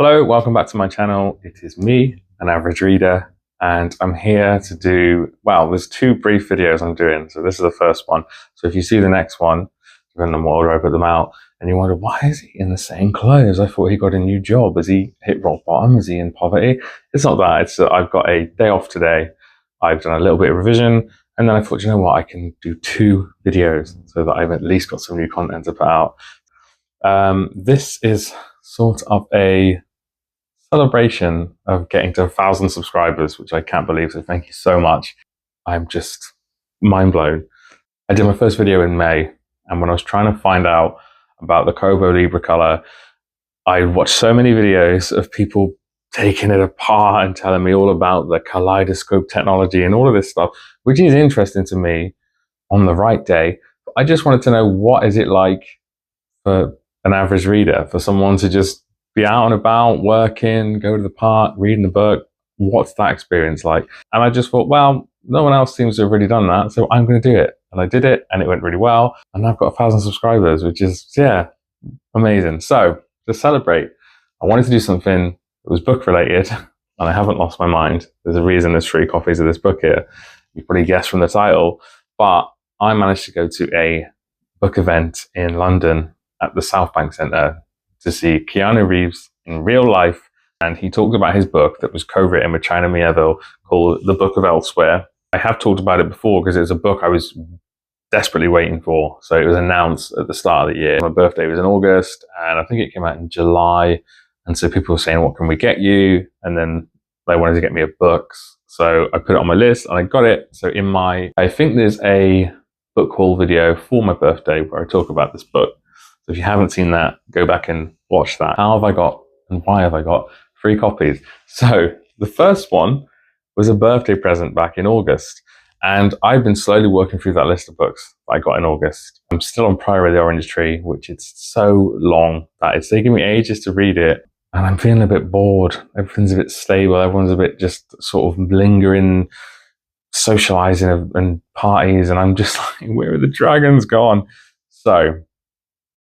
Hello, welcome back to my channel. It is me, an average reader, and I'm here to do, well, there's two brief videos I'm doing. So this is the first one. So if you see the next one, depending on what order I put them out, and you wonder, why is he in the same clothes? I thought he got a new job. Has he hit rock bottom? Is he in poverty? It's not that. It's that I've got a day off today. I've done a little bit of revision, and then I thought, you know what, I can do two videos so that I've at least got some new content to put out. This is sort of a celebration of getting to 1,000 subscribers, which I can't believe, so thank you so much. I'm just mind blown. I did my first video in May, and when I was trying to find out about the Kobo Libra color, I watched so many videos of people taking it apart and telling me all about the kaleidoscope technology and all of this stuff, which is interesting to me on the right day. But I just wanted to know, what is it like for an average reader, for someone to just be out and about, working, go to the park, reading the book? What's that experience like? And I just thought, well, no one else seems to have really done that, so I'm going to do it. And I did it, and it went really well. And I've got 1,000 subscribers, which is, yeah, amazing. So to celebrate, I wanted to do something that was book related, and I haven't lost my mind. There's a reason there's 3 copies of this book here. You probably guessed from the title, but I managed to go to a book event in London at the South Bank Centre to see Keanu Reeves in real life. And he talked about his book that was co-written with China Mieville called The Book of Elsewhere. I have talked about it before because it's a book I was desperately waiting for. So it was announced at the start of the year. My birthday was in August, and I think it came out in July. And so people were saying, what can we get you? And then they wanted to get me a book. So I put it on my list and I got it. So I think there's a book haul video for my birthday where I talk about this book. So if you haven't seen that, go back and watch that. How have I got and why have I got 3 copies? So the first one was a birthday present back in August. And I've been slowly working through that list of books I got in August. I'm still on Priory of the Orange Tree, which is so long that it's taking me ages to read it. And I'm feeling a bit bored. Everything's a bit stable. Everyone's a bit just sort of lingering, socializing and parties. And I'm just like, where are the dragons gone? So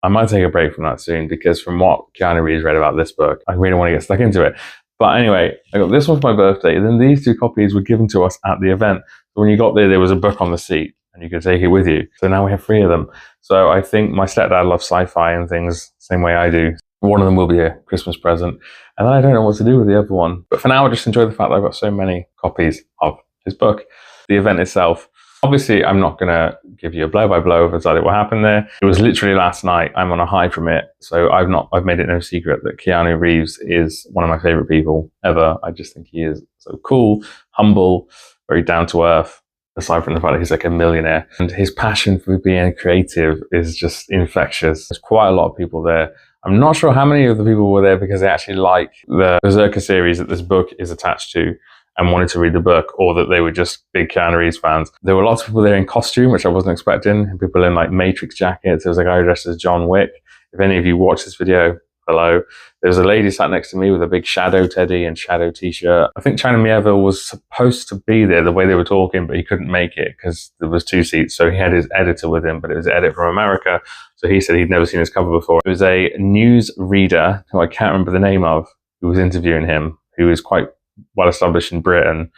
I might take a break from that soon, because from what Keanu Reeves read about this book, I really want to get stuck into it. But anyway, I got this one for my birthday, and then these 2 copies were given to us at the event. So when you got there was a book on the seat, and you could take it with you. So now we have 3 of them. So I think my stepdad loves sci-fi and things same way I do. One of them will be a Christmas present, and then I don't know what to do with the other one. But for now, I just enjoy the fact that I've got so many copies of his book. The event itself, obviously, I'm not going to give you a blow-by-blow of exactly what happened there. It was literally last night. I'm on a high from it. So I've made it no secret that Keanu Reeves is one of my favorite people ever. I just think he is so cool, humble, very down to earth, aside from the fact that he's like a millionaire. And his passion for being creative is just infectious. There's quite a lot of people there. I'm not sure how many of the people were there because they actually like the Berserker series that this book is attached to and wanted to read the book, or that they were just big Keanu Reeves fans. There were lots of people there in costume, which I wasn't expecting. People in like Matrix jackets. There was a guy dressed as John Wick. If any of you watch this video, hello. There was a lady sat next to me with a big Shadow teddy and Shadow t-shirt. I think China Mieville was supposed to be there the way they were talking, but he couldn't make it because there was 2 seats. So he had his editor with him, but it was an edit from America. So he said he'd never seen his cover before. It was a news reader who I can't remember the name of, who was interviewing him, who is quite well established in Britain.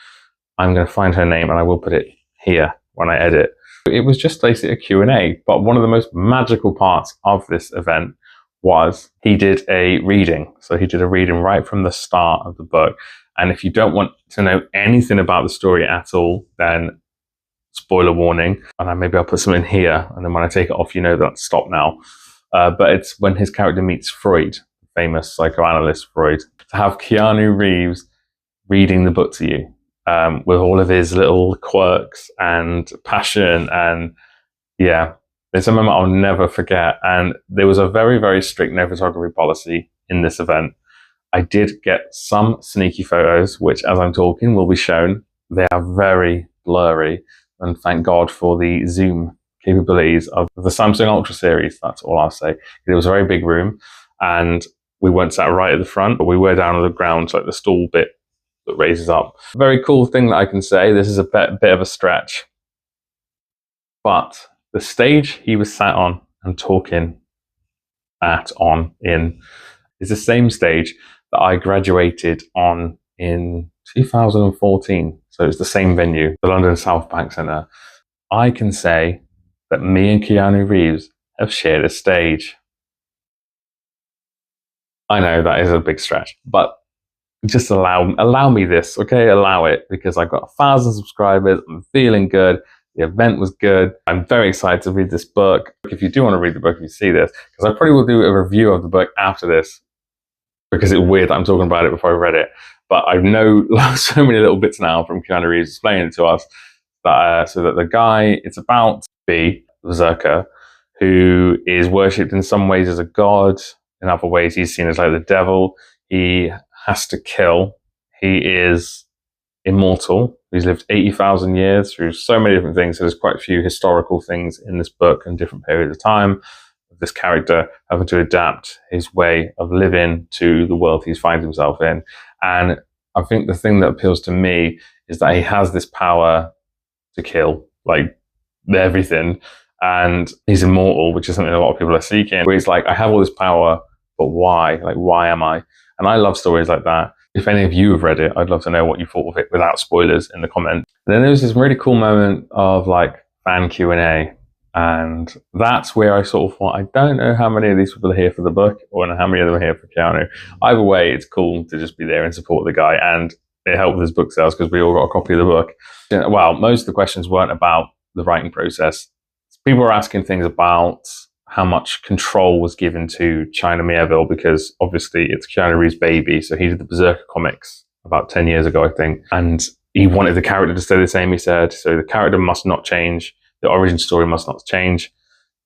I'm going to find her name and I will put it here when I edit. It was just basically a Q&A, but one of the most magical parts of this event was he did a reading. So he did a reading right from the start of the book. And if you don't want to know anything about the story at all, then spoiler warning. And maybe I'll put some in here, and then when I take it off, you know that stop now. But it's when his character meets Freud, famous psychoanalyst Freud. To have Keanu Reeves reading the book to you with all of his little quirks and passion, and yeah, it's a moment I'll never forget. And there was a very, very strict no photography policy in this event. I did get some sneaky photos, which as I'm talking will be shown. They are very blurry, and thank God for the zoom capabilities of the Samsung Ultra series. That's all I'll say. It was a very big room, and we weren't sat right at the front, but we were down on the ground, so like the stool bit that raises up. Very cool thing that I can say, this is a bit of a stretch, but the stage he was sat on and talking in is the same stage that I graduated on in 2014. So it's the same venue, the London South Bank Centre. I can say that me and Keanu Reeves have shared a stage. I know that is a big stretch, but just allow me this, okay? Allow it, because I've got 1,000 subscribers. I'm feeling good. The event was good. I'm very excited to read this book. If you do want to read the book, if you see this, because I probably will do a review of the book after this, because it's weird that I'm talking about it before I read it. But I know so many little bits now from Keanu Reeves explaining it to us that so that the guy, it's about B, Berserker, who is worshipped in some ways as a god. In other ways, he's seen as like the devil. He has to kill. He is immortal. He's lived 80,000 years through so many different things. So there's quite a few historical things in this book and different periods of time. This character having to adapt his way of living to the world he finds himself in. And I think the thing that appeals to me is that he has this power to kill, like everything. And he's immortal, which is something a lot of people are seeking. Where he's like, I have all this power, but why? Like, why am I? And I love stories like that. If any of you have read it, I'd love to know what you thought of it without spoilers in the comments. And then there was this really cool moment of like fan Q&A. And that's where I sort of thought, I don't know how many of these people are here for the book or how many of them are here for Keanu. Either way, it's cool to just be there and support the guy. And it helped with his book sales because we all got a copy of the book. Well, most of the questions weren't about the writing process. People were asking things about how much control was given to China Miéville, because obviously it's Keanu Reeves' baby. So he did the Berserker comics about 10 years ago, I think. And he wanted the character to stay the same, he said. So the character must not change. The origin story must not change.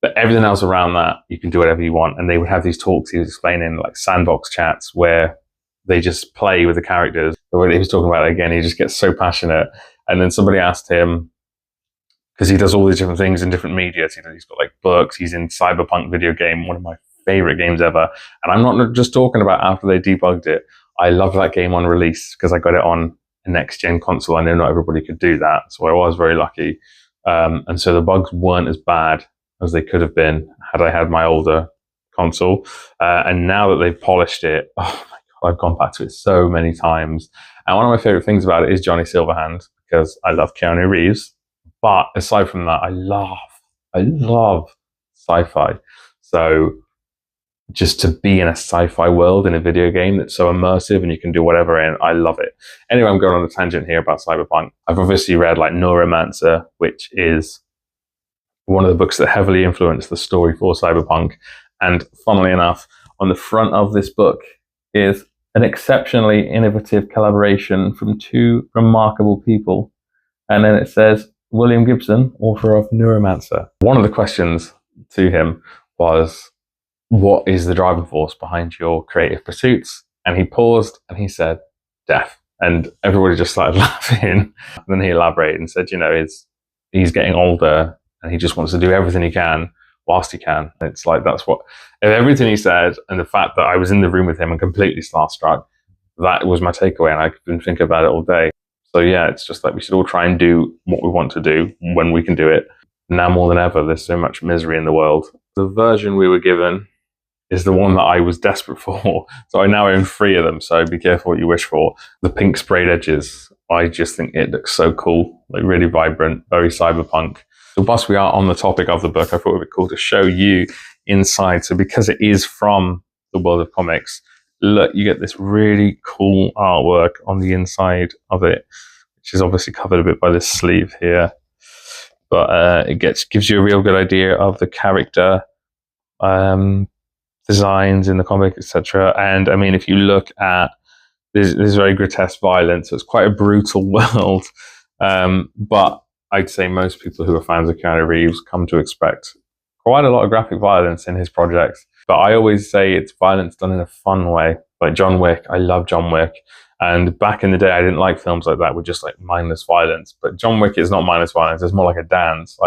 But everything else around that, you can do whatever you want. And they would have these talks he was explaining, like sandbox chats, where they just play with the characters. The way that he was talking about it again, he just gets so passionate. And then somebody asked him, because he does all these different things in different media. So he's got like books, he's in Cyberpunk video game, one of my favorite games ever. And I'm not just talking about after they debugged it. I love that game on release because I got it on a next-gen console. I know not everybody could do that, so I was very lucky. And so the bugs weren't as bad as they could have been had I had my older console. And now that they've polished it, oh my God, I've gone back to it so many times. And one of my favorite things about it is Johnny Silverhand, because I love Keanu Reeves. But aside from that, I love sci-fi. So just to be in a sci-fi world in a video game that's so immersive and you can do whatever in, I love it. Anyway, I'm going on a tangent here about Cyberpunk. I've obviously read like Neuromancer, which is one of the books that heavily influenced the story for Cyberpunk. And funnily enough, on the front of this book is an exceptionally innovative collaboration from two remarkable people. And then it says, William Gibson, author of Neuromancer. One of the questions to him was, what is the driving force behind your creative pursuits? And he paused and he said, death. And everybody just started laughing. And then he elaborated and said, he's getting older and he just wants to do everything he can whilst he can. It's like, that's what, everything he said, and the fact that I was in the room with him and completely starstruck, that was my takeaway, and I've been thinking about it all day. So yeah, it's just like we should all try and do what we want to do when we can do it. Now more than ever, there's so much misery in the world. The version we were given is the one that I was desperate for. So I now own 3 of them, so be careful what you wish for. The pink sprayed edges, I just think it looks so cool, like really vibrant, very cyberpunk. So whilst we are on the topic of the book, I thought it would be cool to show you inside. So because it is from the world of comics, look, you get this really cool artwork on the inside of it, which is obviously covered a bit by this sleeve here. But it gives you a real good idea of the character designs in the comic, etc. And I mean, if you look at this very grotesque violence, so it's quite a brutal world. But I'd say most people who are fans of Keanu Reeves come to expect quite a lot of graphic violence in his projects. But I always say it's violence done in a fun way. Like John Wick, I love John Wick. And back in the day, I didn't like films like that with just like mindless violence. But John Wick is not mindless violence. It's more like a dance.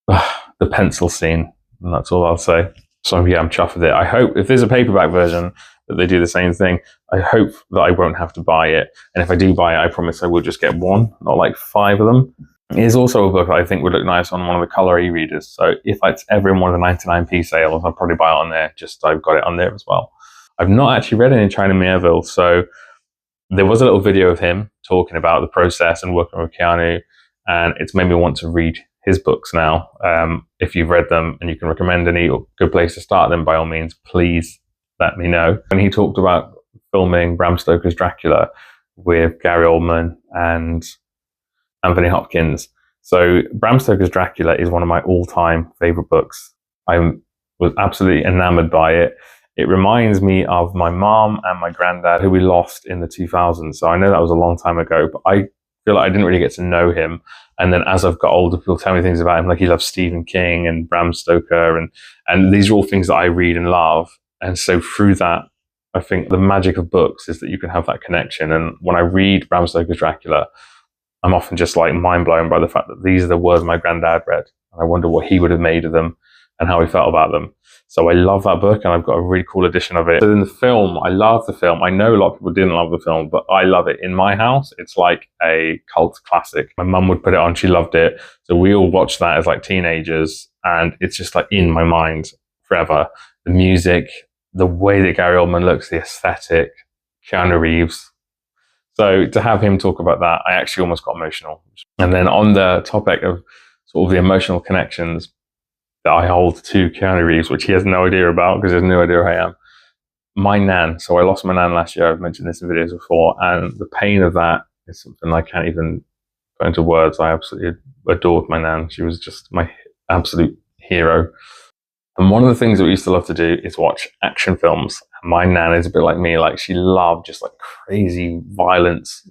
The pencil scene, and that's all I'll say. So yeah, I'm chuffed with it. I hope if there's a paperback version that they do the same thing, I hope that I won't have to buy it. And if I do buy it, I promise I will just get one, not like 5 of them. It is also a book that I think would look nice on one of the color e-readers. So if it's ever in one of the 99p sales, I'll probably buy it on there. Just I've got it on there as well. I've not actually read any China Miéville, so there was a little video of him talking about the process and working with Keanu, and it's made me want to read his books now. If you've read them and you can recommend any good place to start, then by all means, please let me know. When he talked about filming Bram Stoker's Dracula with Gary Oldman and Anthony Hopkins. So Bram Stoker's Dracula is one of my all-time favorite books. I was absolutely enamored by it. It reminds me of my mom and my granddad, who we lost in the 2000s. So I know that was a long time ago, but I feel like I didn't really get to know him. And then as I've got older, people tell me things about him, like he loves Stephen King and Bram Stoker, and these are all things that I read and love. And so through that, I think the magic of books is that you can have that connection. And when I read Bram Stoker's Dracula, I'm often just like mind blown by the fact that these are the words my granddad read. And I wonder what he would have made of them and how he felt about them. So I love that book, and I've got a really cool edition of it. So in the film, I love the film. I know a lot of people didn't love the film, but I love it. In my house, it's like a cult classic. My mum would put it on, she loved it. So we all watched that as like teenagers, and it's just like in my mind forever. The music, the way that Gary Oldman looks, the aesthetic, Keanu Reeves. So to have him talk about that, I actually almost got emotional. And then on the topic of sort of the emotional connections that I hold to Keanu Reeves, which he has no idea about because he has no idea who I am. My nan, so I lost my nan last year, I've mentioned this in videos before, and the pain of that is something I can't even put into words. I absolutely adored my nan. She was just my absolute hero. And one of the things that we used to love to do is watch action films. My nan is a bit like me, like she loved just like crazy violence,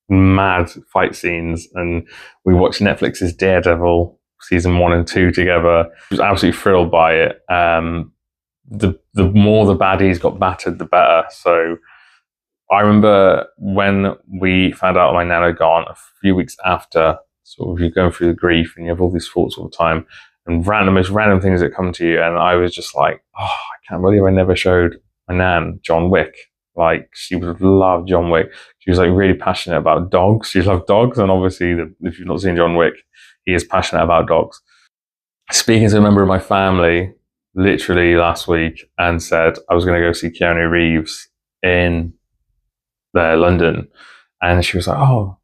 mad fight scenes, and we watched Netflix's Daredevil season 1 and 2 together. She was absolutely thrilled by it. The more the baddies got battered, the better. So I remember when we found out my nan had gone, a few weeks after, sort of you're going through the grief and you have all these thoughts all the time and most random things that come to you. And I was just like, oh, I can't believe I never showed my nan John Wick. Like, she would love John Wick. She was like really passionate about dogs. She loved dogs. And obviously, if you've not seen John Wick, he is passionate about dogs. Speaking to a member of my family literally last week and said I was going to go see Keanu Reeves in London. And she was like, oh,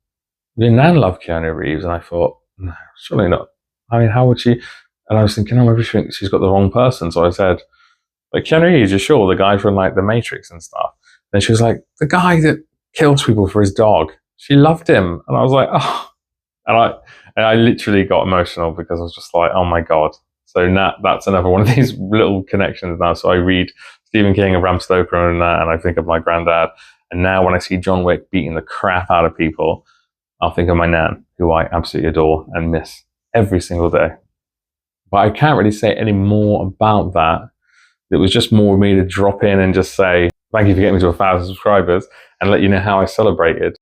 your nan loved Keanu Reeves. And I thought, no, surely not. I mean, how would she? And I was thinking, oh, maybe she thinks she's got the wrong person. So I said, like, Keanu Reeves, you're sure? The guy from like The Matrix and stuff. And she was like, the guy that kills people for his dog. She loved him. And I was like, oh. And I literally got emotional because I was just like, oh my God. So now that's another one of these little connections now. So I read Stephen King and Bram Stoker and that, and I think of my granddad. And now when I see John Wick beating the crap out of people, I'll think of my nan, who I absolutely adore and miss every single day. But I can't really say any more about that. It was just more of me to drop in and just say, thank you for getting me to 1,000 subscribers, and let you know how I celebrated,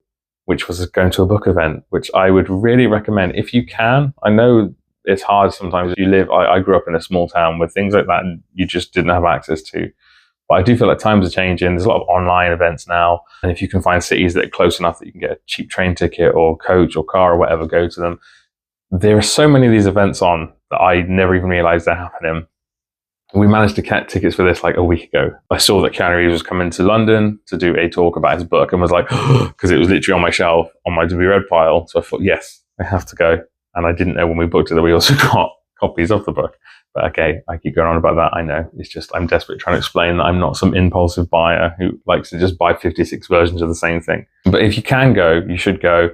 which was going to a book event, which I would really recommend if you can. I know it's hard sometimes. I grew up in a small town where things like that you just didn't have access to. But I do feel like times are changing. There's a lot of online events now. And if you can find cities that are close enough that you can get a cheap train ticket or coach or car or whatever, go to them. There are so many of these events on that I never even realized they're happening. We managed to get tickets for this like a week ago. I saw that Keanu Reeves was coming to London to do a talk about his book and was like, because it was literally on my shelf, on my to be read pile. So I thought, yes, I have to go. And I didn't know when we booked it that we also got copies of the book. But okay, I keep going on about that. I know. It's just I'm desperate trying to explain that I'm not some impulsive buyer who likes to just buy 56 versions of the same thing. But if you can go, you should go.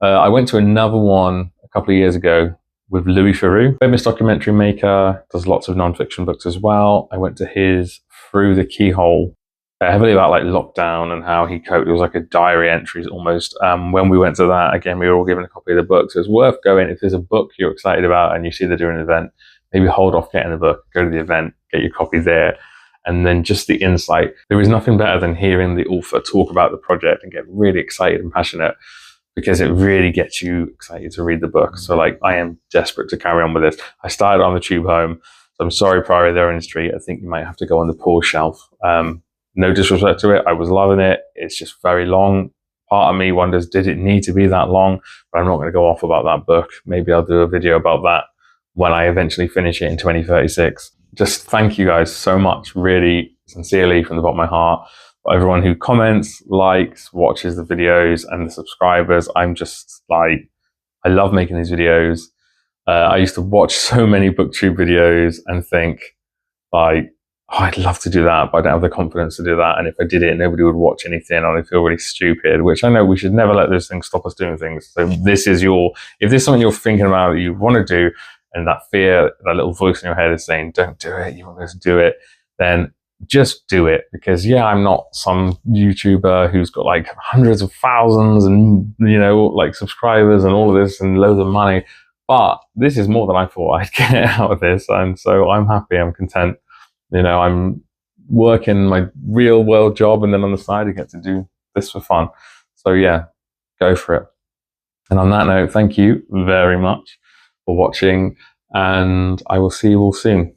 I went to another one a couple of years ago with Louis Theroux, famous documentary maker, does lots of non-fiction books as well. I went to his Through the Keyhole, heavily about like lockdown and how he coped. It was like a diary entries almost. When we went to that, again, we were all given a copy of the book. So it's worth going. If there's a book you're excited about and you see they're doing an event, maybe hold off getting the book, go to the event, get your copy there. And then just the insight. There is nothing better than hearing the author talk about the project and get really excited and passionate, because it really gets you excited to read the book. So like, I am desperate to carry on with this. I started on the tube home. So I'm sorry, Priory there in the street. I think you might have to go on the pause shelf. No disrespect to it. I was loving it. It's just very long. Part of me wonders, did it need to be that long? But I'm not going to go off about that book. Maybe I'll do a video about that when I eventually finish it in 2036. Just thank you guys so much. Really, sincerely from the bottom of my heart. For everyone who comments, likes, watches the videos, and the subscribers, I'm just like, I love making these videos. I used to watch so many BookTube videos and think like, oh, I'd love to do that, but I don't have the confidence to do that. And if I did it, nobody would watch anything, and I'd feel really stupid, which I know we should never let those things stop us doing things. So if this is something you're thinking about that you want to do, and that fear, that little voice in your head is saying, don't do it, you want to do it, then just do it. Because yeah, I'm not some YouTuber who's got like hundreds of thousands and, you know, like subscribers and all of this and loads of money. But this is more than I thought I'd get out of this. And so I'm happy, I'm content. You know, I'm working my real world job, and then on the side I get to do this for fun. So yeah, go for it. And on that note, thank you very much for watching, and I will see you all soon.